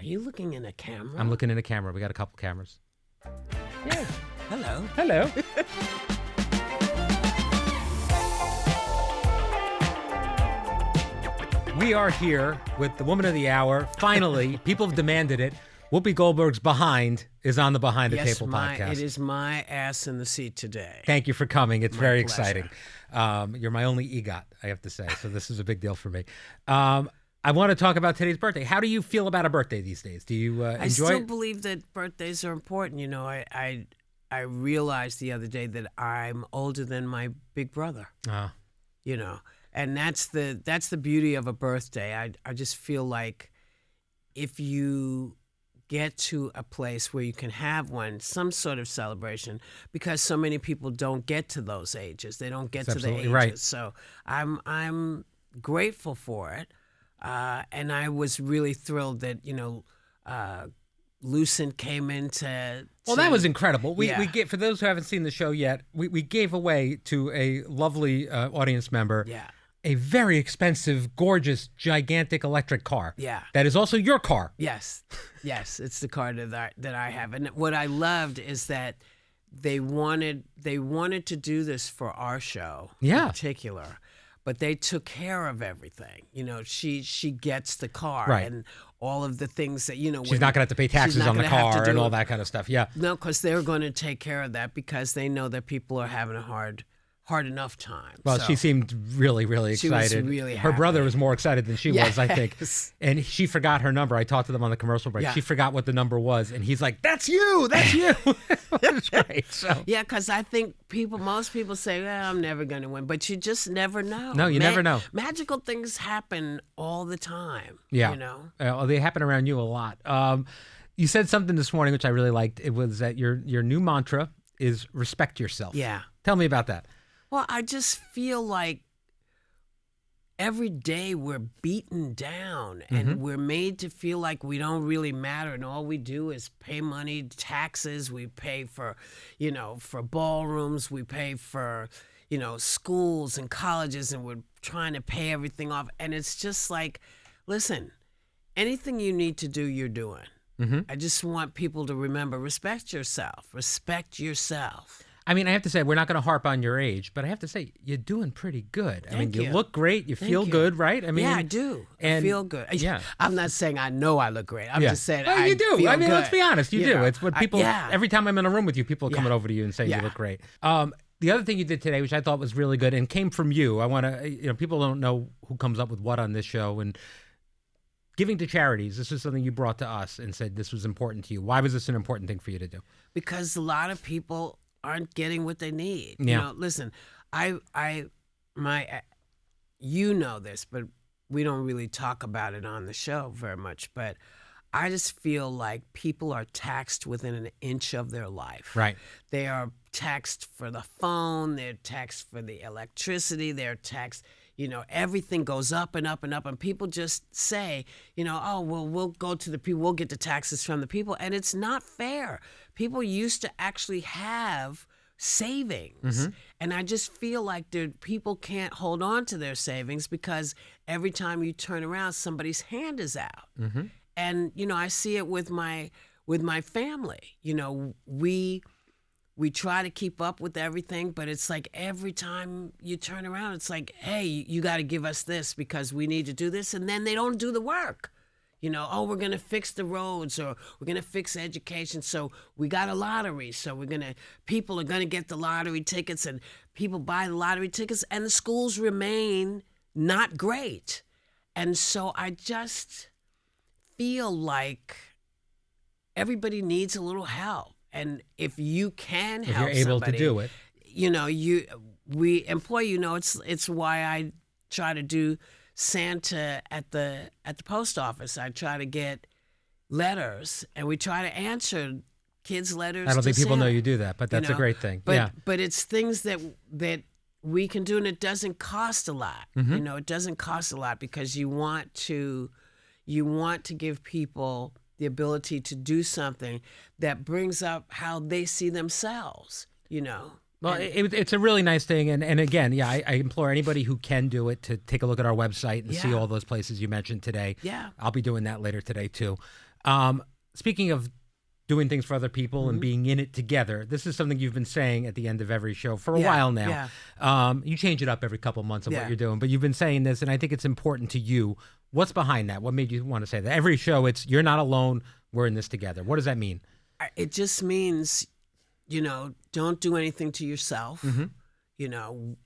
Are you looking in a camera? I'm looking in a camera. We got a couple cameras. Yeah. Hello. Hello. We are here with the woman of the hour. Finally, people have demanded it. Whoopi Goldberg's Behind is on the Behind the Table podcast. It is my ass in the seat today. Thank you for coming. It's very pleasure. exciting. You're my only EGOT, I have to say, so this is a big deal for me. I want to talk about today's birthday. How do you feel about a birthday these days? Do you enjoy it? I still believe that birthdays are important. You know, I realized the other day that I'm older than my big brother. You know, and that's the beauty of a birthday. I just feel like if you get to a place where you can have some sort of celebration, because so many people don't get to those ages. They don't get to the ages. Right. So I'm grateful for it. And I was really thrilled that, Lucent came into. Well, that was incredible. We Yeah. gave, for those who haven't seen the show yet, we gave away to a lovely audience member a very expensive, gorgeous, gigantic electric car. Yeah. That is also your car. Yes, it's the car that I have. And what I loved is that they wanted to do this for our show in particular. But they took care of everything. You know, she gets the car and all of the things that, She's not going to have to pay taxes on the car and all that kind of stuff. Yeah. No, because they're going to take care of that because they know that people are having a hard enough time. Well, so she seemed really, really excited. She was really Her happy. brother was more excited than she was, I think. Yes. And she forgot her number. I talked to them on the commercial break. Yeah. She forgot what the number was. And he's like, that's you. That's you. It's great. So. Yeah, because I think most people say, well, I'm never going to win. But you just never know. No, you never know. Magical things happen all the time. Yeah. You know? They happen around you a lot. You said something this morning, which I really liked. It was that your new mantra is respect yourself. Yeah. Tell me about that. Well, I just feel like every day we're beaten down and we're made to feel like we don't really matter, and all we do is pay money, taxes. We pay for, for ballrooms. We pay for, schools and colleges, and we're trying to pay everything off. And it's just like, listen, anything you need to do, you're doing. I just want people to remember, respect yourself. Respect yourself. I mean, I have to say, we're not going to harp on your age, but I have to say, you're doing pretty good. Thank you you. look great. You feel good, right? I mean, yeah, I do. I feel good. Yeah. I'm not saying I know I look great. I'm just saying you do. feel I mean, good. let's be honest. You do. know, It's what people, every time I'm in a room with you, people are coming Yeah. over to you and saying you Yeah. look great. The other thing you did today, which I thought was really good and came from you, I want to, people don't know who comes up with what on this show, and giving to charities. This is something you brought to us and said this was important to you. Why was this an important thing for you to do? Because a lot of people aren't getting what they need. Yeah. Listen, you know this, but we don't really talk about it on the show very much. But I just feel like people are taxed within an inch of their life. Right. They are taxed for the phone. They're taxed for the electricity. They're taxed. Everything goes up and up and up, and people just say, oh, well, we'll go to the people, we'll get the taxes from the people, and it's not fair. People used to actually have savings, and I just feel like people can't hold on to their savings because every time you turn around, somebody's hand is out. And I see it with my family. We try to keep up with everything, but it's like every time you turn around, it's like, hey, you got to give us this because we need to do this. And then they don't do the work. Oh, we're going to fix the roads, or we're going to fix education. So we got a lottery. So people are going to get the lottery tickets, and people buy the lottery tickets, and the schools remain not great. And so I just feel like everybody needs a little help. And if you can help if you're able somebody, to do it, we employ. It's why I try to do Santa at the post office. I try to get letters, and we try to answer kids' letters. I don't think people Santa. know you do that, but that's a great thing. But it's things that we can do, and it doesn't cost a lot. It doesn't cost a lot because you want to give people the ability to do something that brings up how they see themselves, Well, it's a really nice thing. And again, I implore anybody who can do it to take a look at our website and see all those places you mentioned today. Yeah. I'll be doing that later today, too. Speaking of doing things for other people and being in it together, this is something you've been saying at the end of every show for a while now. You change it up every couple of months of what you're doing, but you've been saying this, and I think it's important to you. What's behind that? What made you want to say that? Every show, it's you're not alone, we're in this together. What does that mean? It just means, don't do anything to yourself.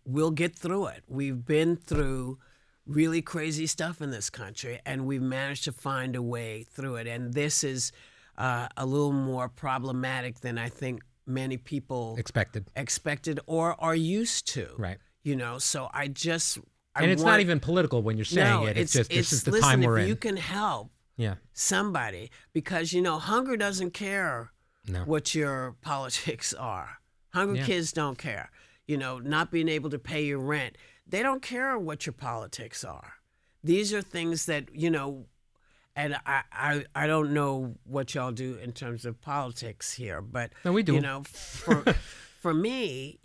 We'll get through it. We've been through really crazy stuff in this country, and we've managed to find a way through it. And this is a little more problematic than I think many people expected or are used to. Right. So it's not even political when you're saying it. It's just this is the time we're in. If you can help somebody, because hunger doesn't care what your politics are. Hungry kids don't care. Not being able to pay your rent, they don't care what your politics are. These are things that and I don't know what y'all do in terms of politics here, but no, we do. For me,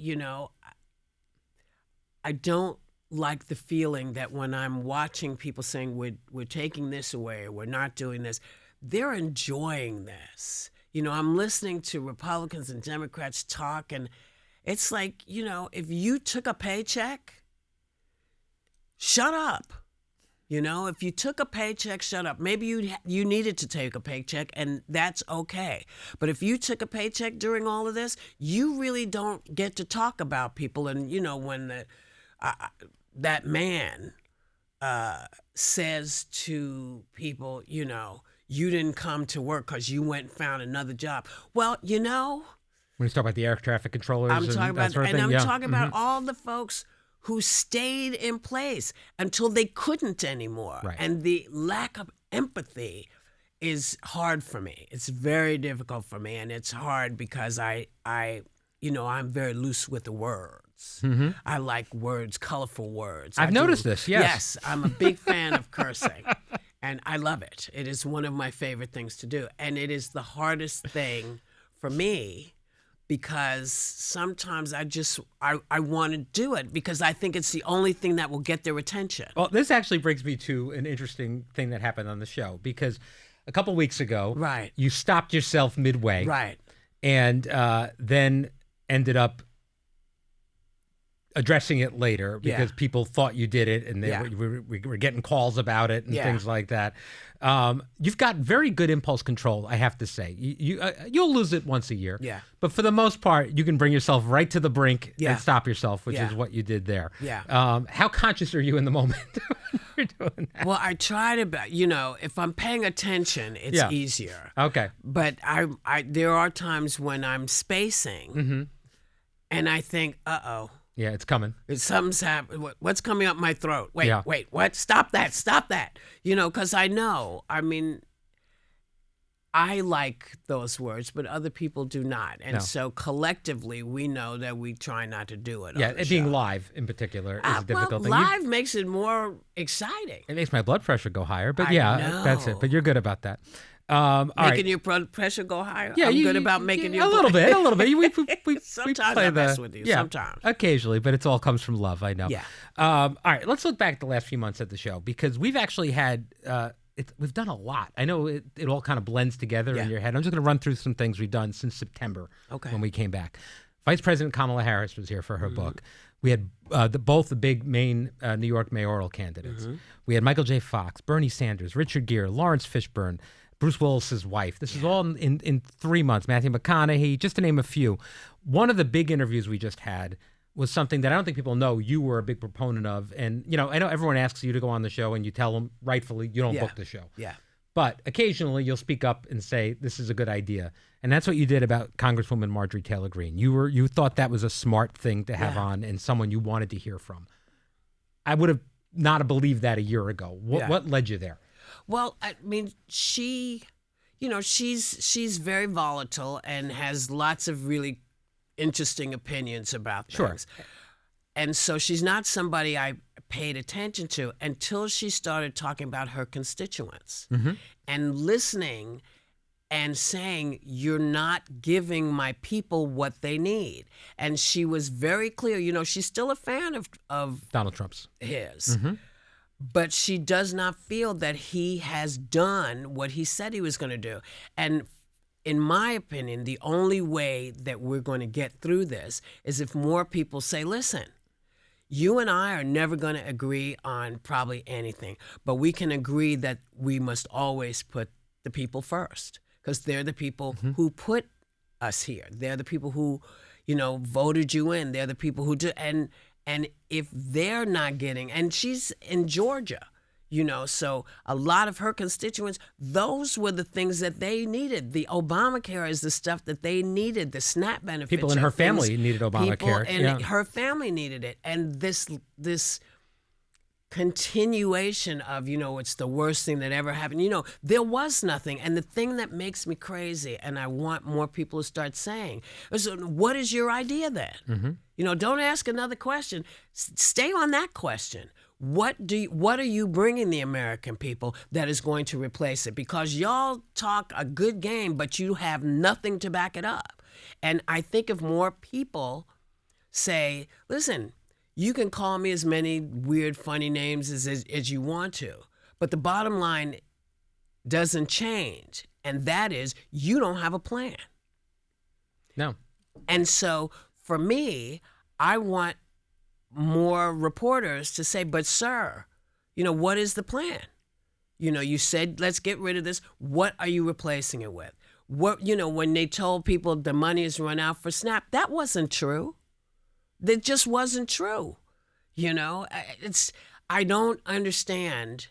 I don't like the feeling that when I'm watching people saying we're taking this away, or we're not doing this, they're enjoying this. I'm listening to Republicans and Democrats talk, and it's like, if you took a paycheck, shut up. If you took a paycheck, shut up. Maybe you needed to take a paycheck, and that's okay. But if you took a paycheck during all of this, you really don't get to talk about people. And, when that man says to people, you didn't come to work because you went and found another job. Well, when you talk about the air traffic controllers, I'm talking about, sort of thing, I'm talking about all the folks who stayed in place until they couldn't anymore. Right. And the lack of empathy is hard for me. It's very difficult for me, and it's hard because I'm very loose with the words. I like words, colorful words. I've noticed this, yes. Yes, I'm a big fan of cursing, and I love it. It is one of my favorite things to do, and it is the hardest thing for me, because sometimes I want to do it because I think it's the only thing that will get their attention. Well, this actually brings me to an interesting thing that happened on the show, because a couple weeks ago, you stopped yourself midway, and then ended up addressing it later because people thought you did it, and we were getting calls about it and things like that. You've got very good impulse control, I have to say. You'll lose it once a year, but for the most part, you can bring yourself right to the brink and stop yourself, which is what you did there. How conscious are you in the moment when you're doing that? Well, I try to, if I'm paying attention, it's easier. Okay. But there are times when I'm spacing, and I think, uh-oh. Yeah, it's coming. Something's happening. What's coming up my throat? Wait, what? Stop that. Because I know. I mean, I like those words, but other people do not. And so collectively, we know that we try not to do it. Yeah, it being live in particular is a difficult thing. Live makes it more exciting. It makes my blood pressure go higher, but that's it. But you're good about that. Making your blood pressure go higher? Yeah, I'm good about making your a little bit. Sometimes I mess with you. Sometimes. Occasionally, but it all comes from love, I know. Yeah. All right, let's look back at the last few months at the show, because we've actually had, we've done a lot. I know it all kind of blends together in your head. I'm just going to run through some things we've done since September when we came back. Vice President Kamala Harris was here for her book. We had both the big main New York mayoral candidates. We had Michael J. Fox, Bernie Sanders, Richard Gere, Lawrence Fishburne, Bruce Willis's wife. This is all in 3 months. Matthew McConaughey, just to name a few. One of the big interviews we just had was something that I don't think people know you were a big proponent of. And, I know everyone asks you to go on the show, and you tell them, rightfully, you don't book the show. Yeah. But occasionally you'll speak up and say, this is a good idea. And that's what you did about Congresswoman Marjorie Taylor Greene. You thought that was a smart thing to have on and someone you wanted to hear from. I would have not believed that a year ago. What led you there? Well, I mean, she's very volatile and has lots of really interesting opinions about things. Sure. And so she's not somebody I paid attention to until she started talking about her constituents and listening and saying, you're not giving my people what they need. And she was very clear. She's still a fan of Donald Trump's. His. but she does not feel that he has done what he said he was going to do. And in my opinion, the only way that we're going to get through this is if more people say, listen, you and I are never going to agree on probably anything, but we can agree that we must always put the people first, because they're the people who put us here. They're the people who, voted you in. They're the people who do. And if they're not getting, and she's in Georgia, so a lot of her constituents, those were the things that they needed. The Obamacare is the stuff that they needed, the SNAP benefits. People in her family needed Obamacare. People in her family needed it. And this continuation of, it's the worst thing that ever happened. There was nothing. And the thing that makes me crazy, and I want more people to start saying, is, what is your idea then? Don't ask another question. Stay on that question. What are you bringing the American people that is going to replace it? Because y'all talk a good game, but you have nothing to back it up. And I think if more people say, listen, you can call me as many weird, funny names as you want to, but the bottom line doesn't change, and that is you don't have a plan. No. And so for me, I want more reporters to say, but sir, what is the plan? You said, let's get rid of this. What are you replacing it with? When they told people the money is run out for SNAP, that wasn't true. That just wasn't true. I don't understand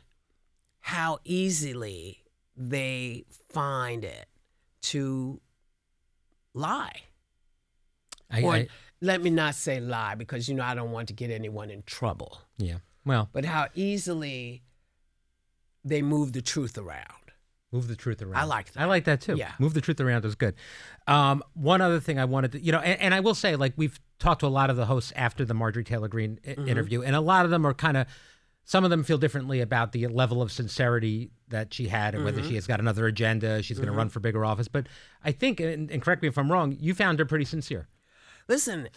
how easily they find it to lie. Let me not say lie, because, I don't want to get anyone in trouble. Yeah. Well. But how easily they move the truth around. Move the truth around. I like that. I like that too. Yeah. Move the truth around is good. One other thing I wanted to, and I will say, like, we've talked to a lot of the hosts after the Marjorie Taylor Greene interview, and a lot of them are some of them feel differently about the level of sincerity that she had and whether she has got another agenda, she's going to run for bigger office. But I think, and correct me if I'm wrong, you found her pretty sincere. Listen,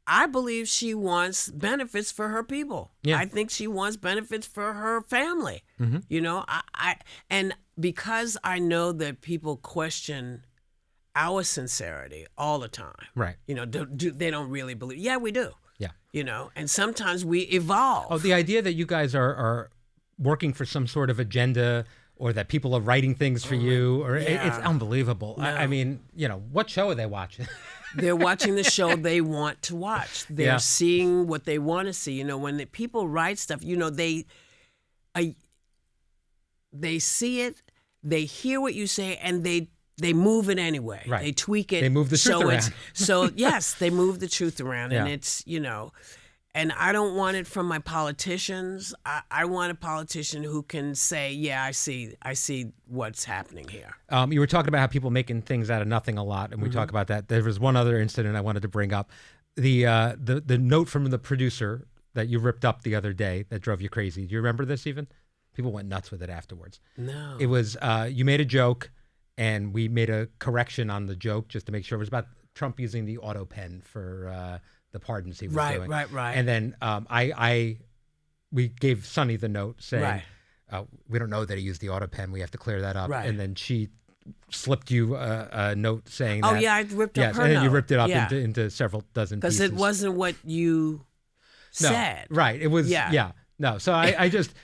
I believe she wants benefits for her people. Yeah. I think she wants benefits for her family. And because I know that people question our sincerity all the time. Right. They don't really believe. Yeah, we do. Yeah. And sometimes we evolve. Oh, the idea that you guys are working for some sort of agenda, or that people are writing things for you, or it's unbelievable. No. I mean, what show are they watching? They're watching the show they want to watch. They're seeing what they want to see. When the people write stuff, they see it, they hear what you say, and they move it anyway. Right. They tweak it. They move the truth around. So yes, they move the truth around, and it's and I don't want it from my politicians. I want a politician who can say, yeah, I see what's happening here. You were talking about how people making things out of nothing a lot, and we talk about that. There was one other incident I wanted to bring up. The note from the producer that you ripped up the other day that drove you crazy. Do you remember this even? People went nuts with it afterwards. No. It was, you made a joke, and we made a correction on the joke just to make sure. It was about Trump using the auto pen for the pardons he was doing. Right. And then we gave Sonny the note saying, we don't know that he used the auto pen. We have to clear that up. Right. And then she slipped you a note saying that. Oh, yeah, I ripped up her and then note. you ripped it up into several dozen pieces. Because it wasn't what you said. Right. It was, no. So I just...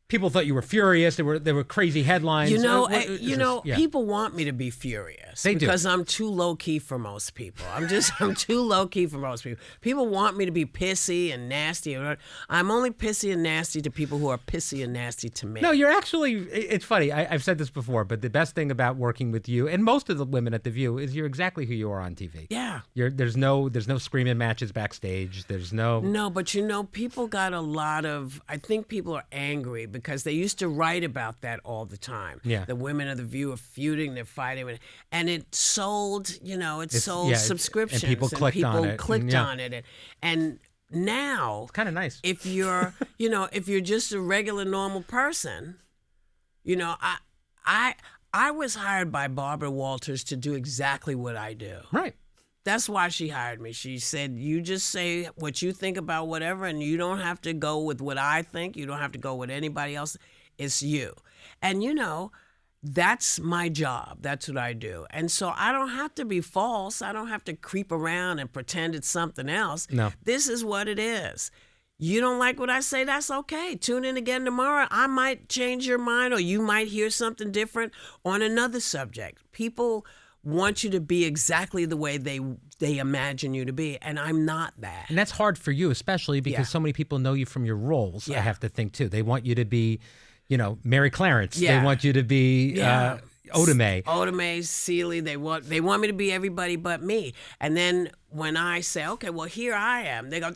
People thought you were furious. There were crazy headlines. People want me to be furious They do. because I'm too low key for most people. I'm too low key for most people. People want me to be pissy and nasty. I'm only pissy and nasty to people who are pissy and nasty to me. No, you're actually. It's funny. I've said this before, but the best thing about working with you and most of the women at The View is you're exactly who you are on TV. Yeah. There's no screaming matches backstage. There's no. No, but people got a lot of. I think people are angry because they used to write about that all the time. Yeah. The women of The View are feuding, they're fighting, and it sold, sold subscriptions. And people clicked on it. And now, it's kind of nice. If you're, if you're just a regular normal person, I was hired by Barbara Walters to do exactly what I do. Right. That's why she hired me. She said, you just say what you think about whatever, and you don't have to go with what I think. You don't have to go with anybody else. It's you. And, that's my job. That's what I do. And so I don't have to be false. I don't have to creep around and pretend it's something else. No. This is what it is. You don't like what I say, that's okay. Tune in again tomorrow. I might change your mind, or you might hear something different on another subject. People want you to be exactly the way they imagine you to be, and I'm not that. And that's hard for you, especially because so many people know you from your roles, I have to think, too. They want you to be, Mary Clarence. Yeah. They want you to be Oda Mae. Oda Mae, Celie, they want me to be everybody but me. And then when I say, okay, well, here I am, they go,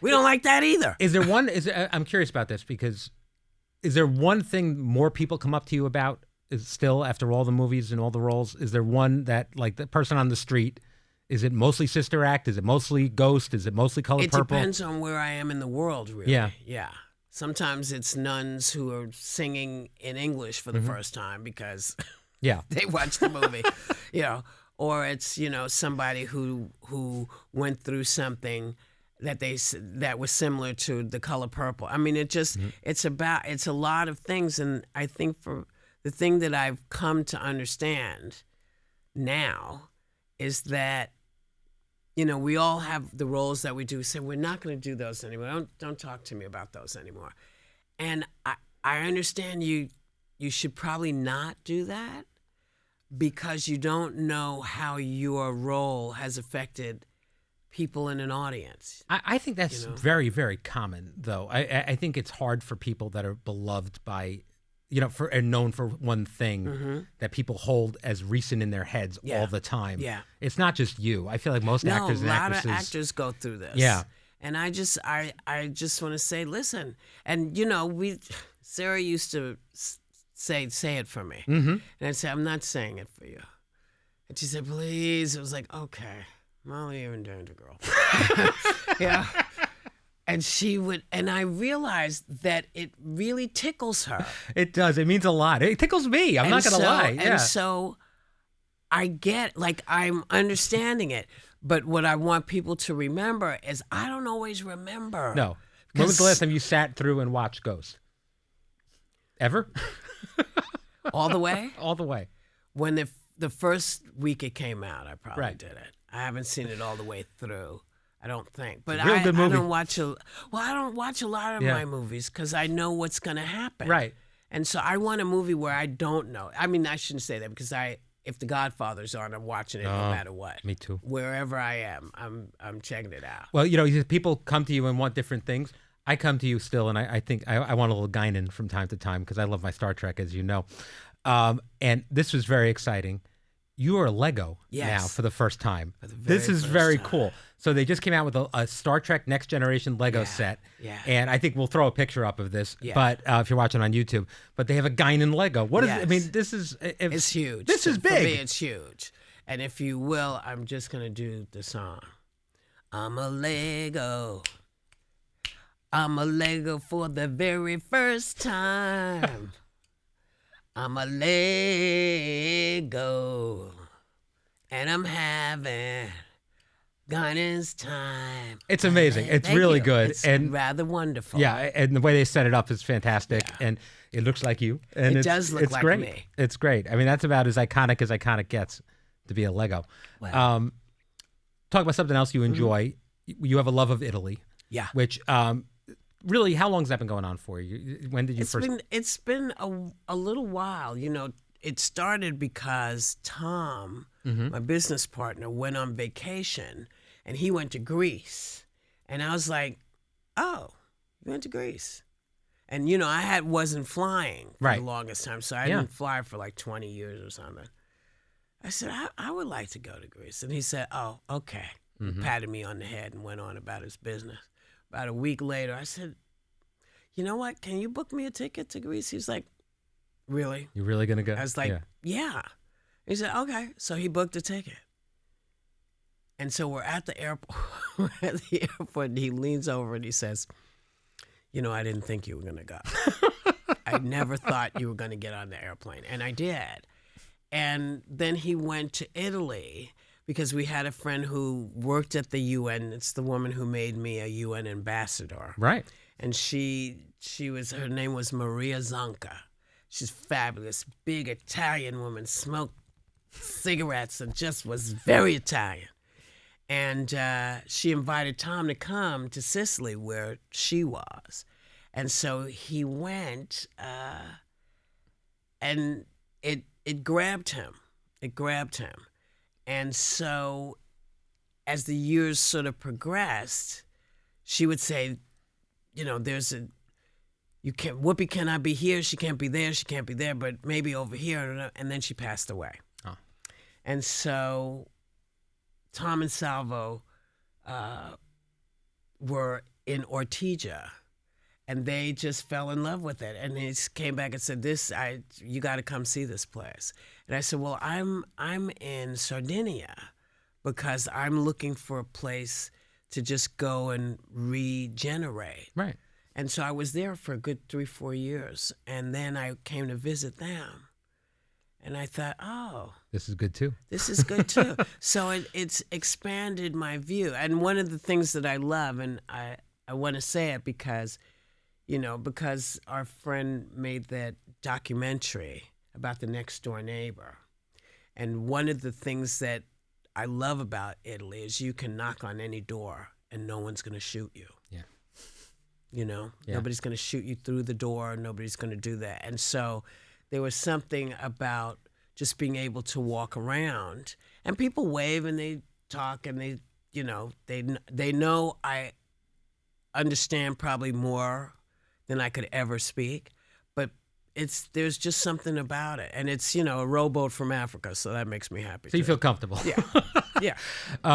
we don't like that either. I'm curious about this, because is there one thing more people come up to you about still after all the movies and all the roles? Is there one that, like, the person on the street, is it mostly Sister Act? Is it mostly Ghost? Is it mostly Color Purple? It depends on where I am in the world, really. Yeah. Sometimes it's nuns who are singing in English for the first time because they watched the movie, or it's, somebody who went through something that was similar to The Color Purple. I mean, it's a lot of things. And I think for the thing that I've come to understand now is that, we all have the roles that we do. So we're not going to do those anymore. Don't talk to me about those anymore. And I understand you should probably not do that, because you don't know how your role has affected people in an audience. I think that's very, very common, though. I think it's hard for people that are beloved by, and known for one thing that people hold as recent in their heads all the time. Yeah. It's not just you. I feel like most actors and actresses. A lot of actors go through this. Yeah. And I just want to say, listen, and Sarah used to say it for me. And I'd say, I'm not saying it for you. And she said, please. It was like, okay. Molly, you're a danger girl. Yeah. And she would, and I realized that it really tickles her. It does. It means a lot. It tickles me. I'm not going to lie. Yeah. And so I'm understanding it. But what I want people to remember is I don't always remember. No. When was the last time you sat through and watched Ghost? Ever? All the way? All the way. When the first week it came out, I probably did it. I haven't seen it all the way through. I don't think, but I don't watch I don't watch a lot of my movies because I know what's going to happen. Right. And so I want a movie where I don't know. I mean, I shouldn't say that because if The Godfather's on, I'm watching it no matter what. Me too. Wherever I am, I'm checking it out. Well, people come to you and want different things. I come to you still, and I think I want a little Guinan from time to time because I love my Star Trek, as you know. And this was very exciting. You are a Lego now for the first time. This is very cool. So they just came out with a Star Trek Next Generation Lego set. Yeah. And I think we'll throw a picture up of this, but if you're watching on YouTube. But they have a Guinan Lego. What is it? I mean, this is... It's huge. This is big. For me, it's huge. And if you will, I'm just going to do the song. I'm a Lego. I'm a Lego for the very first time. I'm a Lego, and I'm having Guinan's time. It's amazing. It's really good. It's rather wonderful. Yeah, and the way they set it up is fantastic, and it looks like you. And it does look like great. me. It's great. I mean, that's about as iconic gets to be a Lego. Wow. Talk about something else you enjoy. You have a love of Italy. Yeah. Which... really, how long has that been going on for you? When did you first... It's been a little while. It started because Tom, my business partner, went on vacation, and he went to Greece. And I was like, oh, you went to Greece. And, I wasn't flying for the longest time, so I didn't fly for like 20 years or something. I said, I would like to go to Greece. And he said, oh, okay. He patted me on the head and went on about his business. About a week later, I said, you know what? Can you book me a ticket to Greece? He's like, really? You're really going to go? I was like, yeah. He said, okay. So he booked a ticket. And so we're at the airport. And he leans over and he says, I didn't think you were going to go. I never thought you were going to get on the airplane. And I did. And then he went to Italy. because we had a friend who worked at the UN. It's the woman who made me a UN ambassador. Right. And her name was Maria Zonka. She's fabulous, big Italian woman, smoked cigarettes and just was very Italian. And she invited Tom to come to Sicily where she was. And so he went, and it grabbed him. It grabbed him. And so as the years sort of progressed, she would say, Whoopi cannot be here, she can't be there, but maybe over here. And then she passed away. Oh. And so Tom and Salvo were in Ortigia, and they just fell in love with it. And he came back and said, you got to come see this place. And I said, well, I'm in Sardinia because I'm looking for a place to just go and regenerate. Right. And so I was there for a good 3-4 years. And then I came to visit them. And I thought, oh. This is good too. This is good too. So it's expanded my view. And one of the things that I love, and I want to say it because our friend made that documentary about the next door neighbor. And one of the things that I love about Italy is you can knock on any door and no one's going to shoot you. Yeah. Yeah. Nobody's going to shoot you through the door. Nobody's going to do that. And so there was something about just being able to walk around, and people wave and they talk and they know I understand probably more than I could ever speak, but there's just something about it, and it's a rowboat from Africa, so that makes me happy. So you feel comfortable. Yeah, yeah.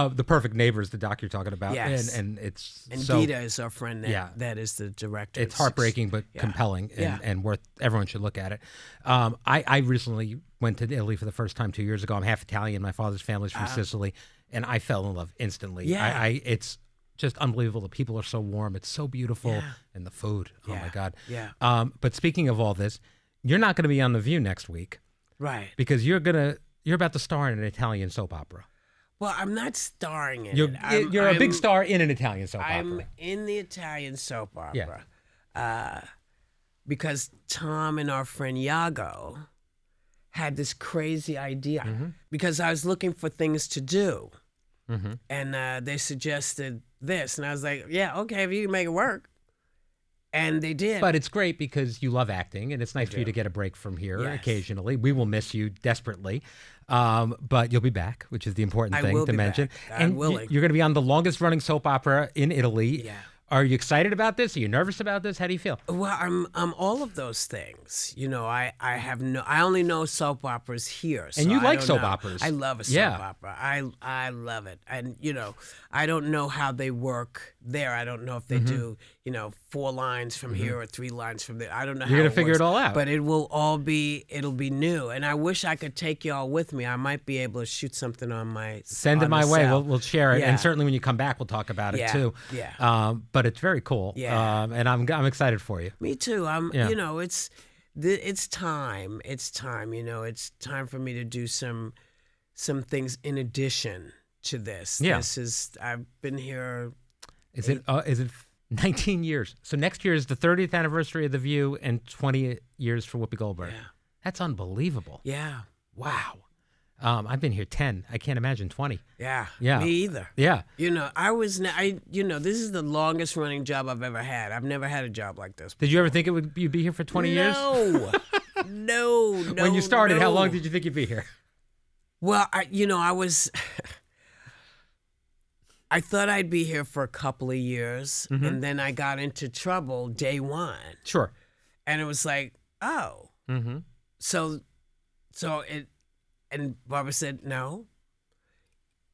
The Perfect Neighbors, the doc you're talking about, yes. and it's and so, Gita is our friend. That is the director. It's heartbreaking but compelling, and worth. Everyone should look at it. I recently went to Italy for the first time 2 years ago. I'm half Italian. My father's family's from Sicily, and I fell in love instantly. Yeah, it's just unbelievable. The people are so warm. It's so beautiful. And the food. Oh, my God. Yeah. But speaking of all this, you're not going to be on The View next week. Right. Because you're about to star in an Italian soap opera. Well, I'm not starring in it. You're a big star in an Italian soap opera. I'm in the Italian soap opera. Yeah. Because Tom and our friend Iago had this crazy idea. Mm-hmm. Because I was looking for things to do. Mm-hmm. And they suggested this. And I was like, yeah, okay, if you can make it work. And they did. But it's great because you love acting, and it's nice for you to get a break from here occasionally. We will miss you desperately. But you'll be back, which is the important thing to mention. I'm willing. You're going to be on the longest running soap opera in Italy. Yeah. Are you excited about this? Are you nervous about this? How do you feel? Well, I'm all of those things. I only know soap operas here. So and you like soap know. operas. I love a soap opera. I love it. And I don't know how they work there. I don't know if they do 4 lines from here or 3 lines from there. I don't know how you're gonna figure works, it all out. But it'll be new. And I wish I could take y'all with me. I might be able to shoot something on my send it my way. We'll share it. And certainly when you come back we'll talk about it too. Yeah. But it's very cool. Yeah. And I'm excited for you. Me too. It's time. It's time. It's time for me to do some things in addition to this. Yeah. I've been here. Is it 19 years? So next year is the 30th anniversary of The View and 20 years for Whoopi Goldberg. Yeah. That's unbelievable. Yeah. Wow. I've been here 10. I can't imagine 20. Yeah. Yeah. Me either. Yeah. This is the longest running job I've ever had. I've never had a job like this before. Did you ever think you'd be here for 20 years? No. When you started, how long did you think you'd be here? Well, I thought I'd be here for a couple of years, and then I got into trouble day one. Sure. And it was like, oh. Mm-hmm. So and Barbara said, no,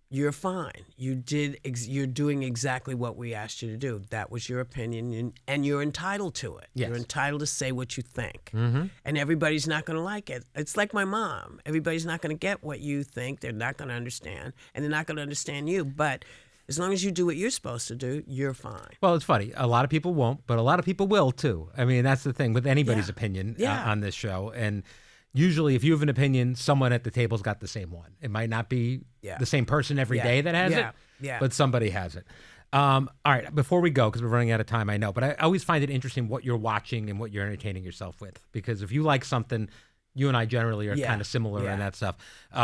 you're fine. You're doing exactly what we asked you to do. That was your opinion, and you're entitled to it. Yes. You're entitled to say what you think. Mm-hmm. And everybody's not going to like it. It's like my mom. Everybody's not going to get what you think. They're not going to understand, and they're not going to understand you. But as long as you do what you're supposed to do, you're fine. Well, it's funny. A lot of people won't, but a lot of people will, too. I mean, that's the thing with anybody's opinion on this show. And usually if you have an opinion, someone at the table's got the same one. It might not be the same person every day that has it, but somebody has it. All right, before we go, because we're running out of time, I know, but I always find it interesting what you're watching and what you're entertaining yourself with, because if you like something, you and I generally are kind of similar in that stuff.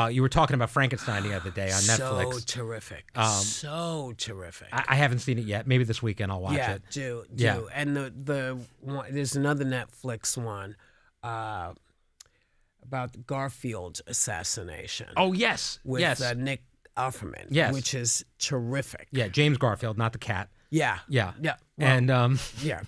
You were talking about Frankenstein the other day on Netflix. So terrific. So terrific. I haven't seen it yet. Maybe this weekend I'll watch it. Do. Yeah. And the one, there's another Netflix one about the Garfield assassination. Oh, yes. With yes. Nick Offerman. Yes. Which is terrific. Yeah, James Garfield, not the cat. Yeah. Yeah. Well, and yeah.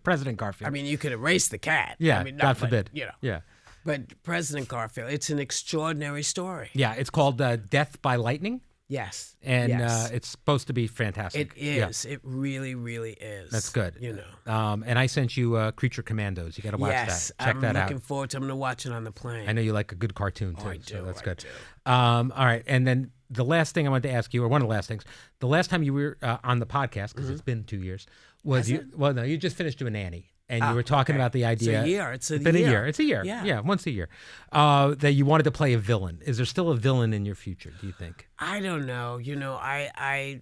President Garfield. I mean, you could erase the cat. Yeah, I mean, God forbid. You know. Yeah. But President Garfield, it's an extraordinary story. Yeah, it's called Death by Lightning. Yes. And it's supposed to be fantastic. It is. Yeah. It really, really is. That's good. You know. And I sent you Creature Commandos. You got to watch that. Check that out. I'm looking forward to. I'm going to watch it on the plane. I know you like a good cartoon too. Oh, I do. So that's good. Do. All right. And then the last thing I wanted to ask you, or one of the last things, the last time you were on the podcast, because it's been 2 years, was you? Well, no, you just finished doing Annie. And you were talking about the idea. It's a year. It's been a year. It's a year. Yeah, once a year. That you wanted to play a villain. Is there still a villain in your future, do you think? I don't know. You know, I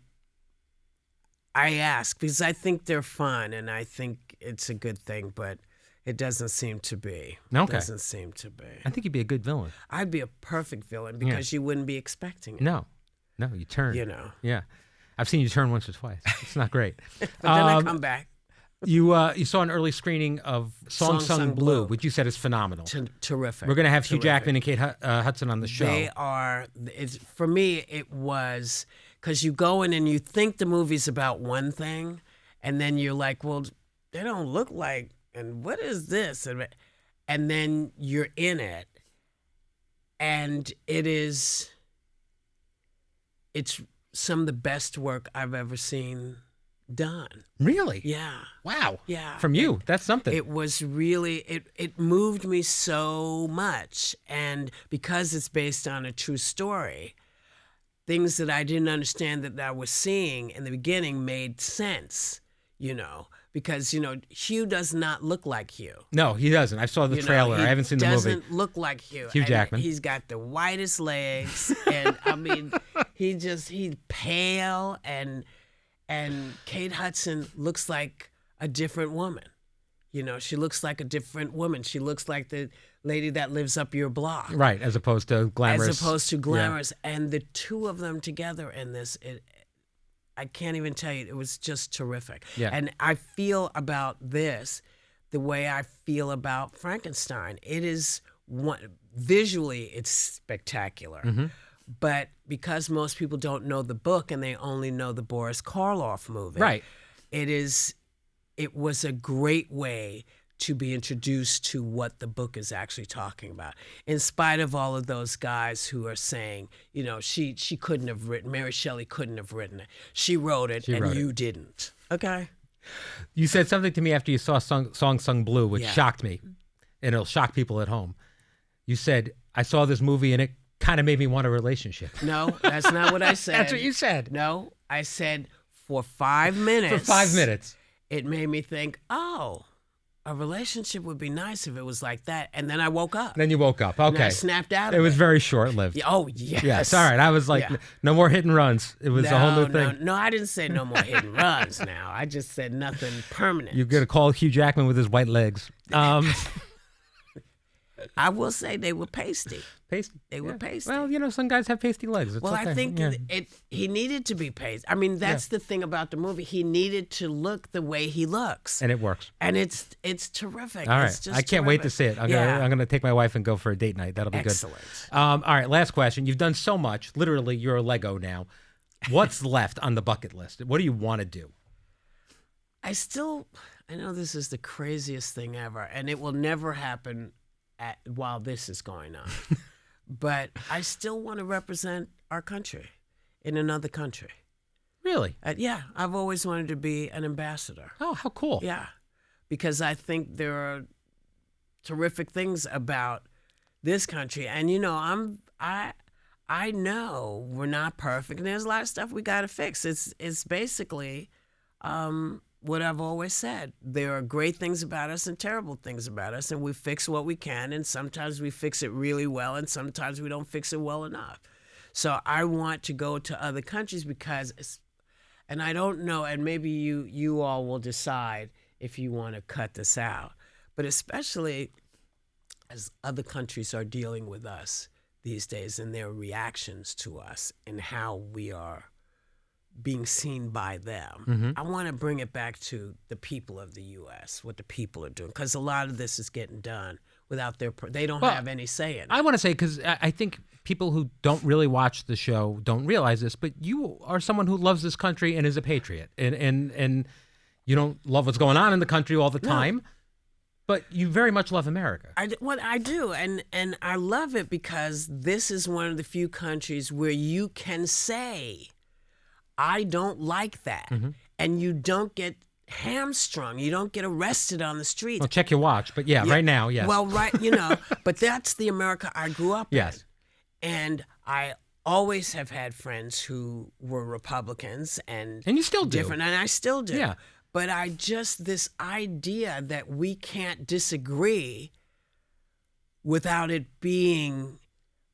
ask because I think they're fun and I think it's a good thing, but it doesn't seem to be. Okay. It doesn't seem to be. I think you'd be a good villain. I'd be a perfect villain because you wouldn't be expecting it. No, you turn. You know. Yeah. I've seen you turn once or twice. It's not great. But then I come back. You saw an early screening of Song Sung Blue, which you said is phenomenal. Terrific. We're going to have Hugh Jackman and Kate Hudson on the show. They are. For me, it was because you go in and you think the movie's about one thing, and then you're like, well, they don't look like, and what is this? And then you're in it, and it's some of the best work I've ever seen done. Really? Yeah. Wow. Yeah. From you. That's something. It was really, it moved me so much. And because it's based on a true story, things that I didn't understand that I was seeing in the beginning made sense, you know, because, you know, Hugh does not look like Hugh. No, he doesn't. I saw the trailer. I haven't seen the movie. He doesn't look like Hugh. Hugh Jackman. He's got the whitest legs. And I mean, he's pale and Kate Hudson looks like a different woman. You know, she looks like a different woman. She looks like the lady that lives up your block. Right, as opposed to glamorous. Yeah. And the two of them together in this, I can't even tell you, it was just terrific. Yeah. And I feel about this the way I feel about Frankenstein. It is visually, it's spectacular. Mm-hmm. But because most people don't know the book and they only know the Boris Karloff movie, right? It was a great way to be introduced to what the book is actually talking about. In spite of all of those guys who are saying, you know, she couldn't have written, Mary Shelley couldn't have written it. She wrote it, you didn't. Okay. You said something to me after you saw Song Sung Blue, which shocked me, and it'll shock people at home. You said, I saw this movie and it kind of made me want a relationship. No, that's not what I said. That's what you said. No, I said for 5 minutes. For 5 minutes. It made me think, oh, a relationship would be nice if it was like that. And then I woke up. Then you woke up. Okay. And I snapped out of it. It was very short-lived. Oh, yes. Yes, all right. I was like, no more hit and runs. It was a whole new thing. No, I didn't say no more hit and runs now. I just said nothing permanent. You're going to call Hugh Jackman with his white legs. I will say they were pasty. Pasty. They were pasty. Well, you know, some guys have pasty legs. It's okay. I think he needed to be pasty. I mean, that's the thing about the movie. He needed to look the way he looks. And it works. And it's terrific. All right. It's just I can't wait to see it. I'm gonna take my wife and go for a date night. That'll be excellent. Good. All right, last question. You've done so much. Literally, you're a Lego now. What's left on the bucket list? What do you want to do? I know this is the craziest thing ever, and it will never happen while this is going on. But I still want to represent our country in another country. Really? Yeah, I've always wanted to be an ambassador. Oh, how cool. Yeah, because I think there are terrific things about this country. And, you know, I know we're not perfect, and there's a lot of stuff we got to fix. It's basically what I've always said. There are great things about us and terrible things about us, and we fix what we can, and sometimes we fix it really well, and sometimes we don't fix it well enough. So I want to go to other countries because, and I don't know, and maybe you all will decide if you want to cut this out, but especially as other countries are dealing with us these days and their reactions to us and how we are being seen by them. I want to bring it back to the people of the U.S., what the people are doing, because a lot of this is getting done without they don't have any say in it. I want to say, because I think people who don't really watch the show don't realize this, but you are someone who loves this country and is a patriot, and you don't love what's going on in the country all the time, but you very much love America. I do, and I love it because this is one of the few countries where you can say, I don't like that, and you don't get hamstrung. You don't get arrested on the street. Well, check your watch, but right now, yes. Well, right, but that's the America I grew up in. Yes. And I always have had friends who were Republicans and you still do. Different, and I still do. Yeah. But this idea that we can't disagree without it being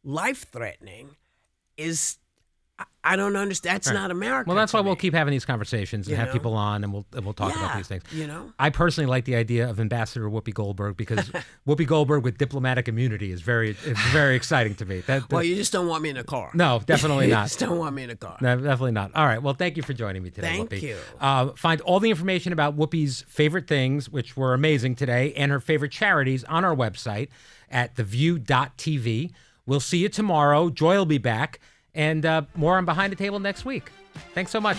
life-threatening is, I don't understand. That's not America. Well, that's why me. we'll keep having these conversations and have people on, and we'll talk about these things. I personally like the idea of Ambassador Whoopi Goldberg because Whoopi Goldberg with diplomatic immunity is very exciting to me. Well, you just don't want me in a car. No, definitely not. You just don't want me in a car. No, definitely not. All right. Well, thank you for joining me today, Whoopi. Thank you. Find all the information about Whoopi's favorite things, which were amazing today, and her favorite charities on our website at theview.tv. We'll see you tomorrow. Joy will be back. And more on Behind the Table next week. Thanks so much.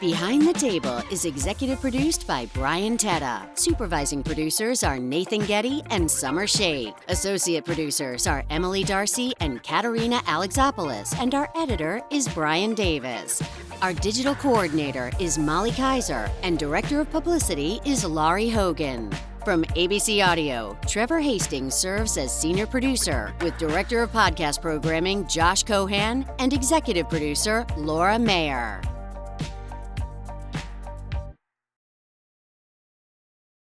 Behind the Table is executive produced by Brian Teta. Supervising producers are Nathan Getty and Summer Shade. Associate producers are Emily Darcy and Katerina Alexopoulos. And our editor is Brian Davis. Our digital coordinator is Molly Kaiser. And director of publicity is Laurie Hogan. From ABC Audio, Trevor Hastings serves as senior producer, with director of podcast programming Josh Cohan and executive producer Laura Mayer.